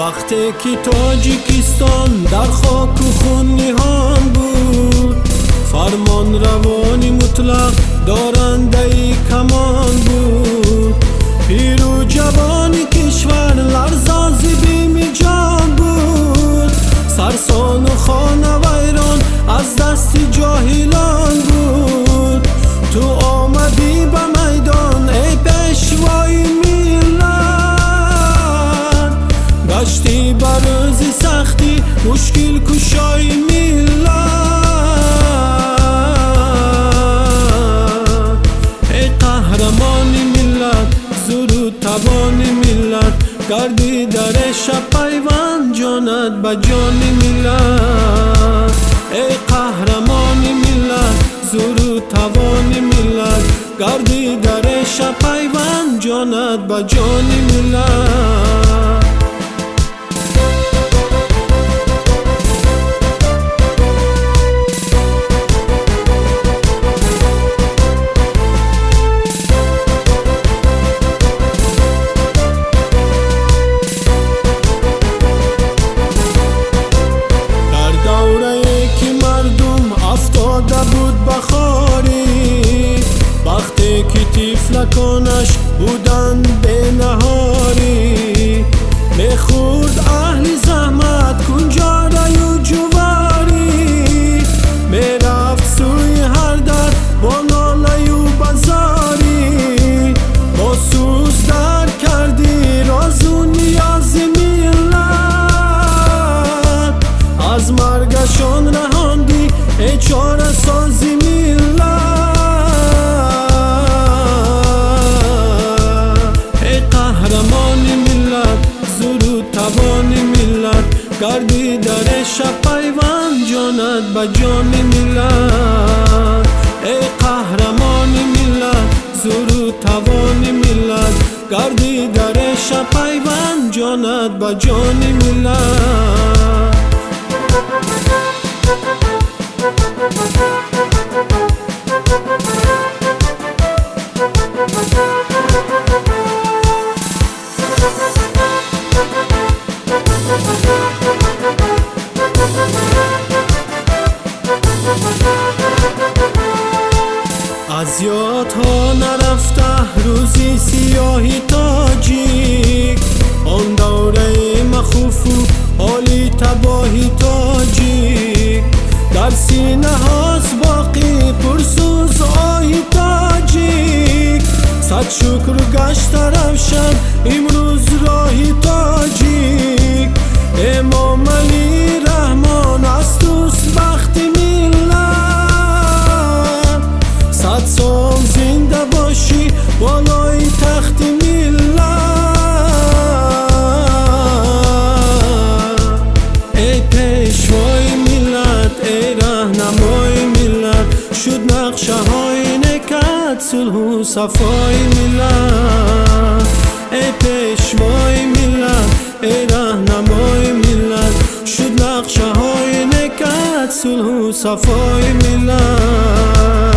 وقتی که تاجیکستان در خاک و خون نهان بود، فرمان روانی مطلق دارنده کمان بود. پیرو جوانی کشور لرزان ز بیم جان بود، سرسان و خانه ویران از دست جاهلان بود. تو آمدی به میدان ای پیشوای ملت، گشتی بر روز سختی مشکل کشای ملت. ای قهرمان ملت، زور توان ملت، گردی در شب پیوند جانت به جان ملت. ای قهرمان ملت، زور توان ملت، گردی در شب پیوند جانت به جان ملت. بود بخاری وقتی که طفلکانش بودند به نهاری، میخورد اهل زحمت کنجاره و جواری، میرفت سوی هر در با ناله و بزاری، با سوز در کردی راز و نیاز ملت، از مرگشان رهاندی ای چاره سازی ملت. ای قهرمان ملت، زور و توان ملت، گردی در شب پیوند جانت به جان ملت. ای قهرمان ملت، زور و توان ملت، گردی در شب پیوند جانت به جان ملت. از یادها نرفته روزی سیاهی تاجیک، آن دوره مخوف و حالی تباهی تاجیک، در سینه هاست باقی پرسوز آهی تاجیک. صد شکر گشت روشن امروز راهی تاجیک، امام علی رحمان از توست بخت ملت، صد سال زنده باشی بالای تخت ملت. ای پیشوای ملت، ای راهنمای ملت، شد نقشه های نکت صلح و صفای ملت. ای پیشوای ملت، ای راهنمای ملت، شد نقشه های نکت صلح و صفای ملت.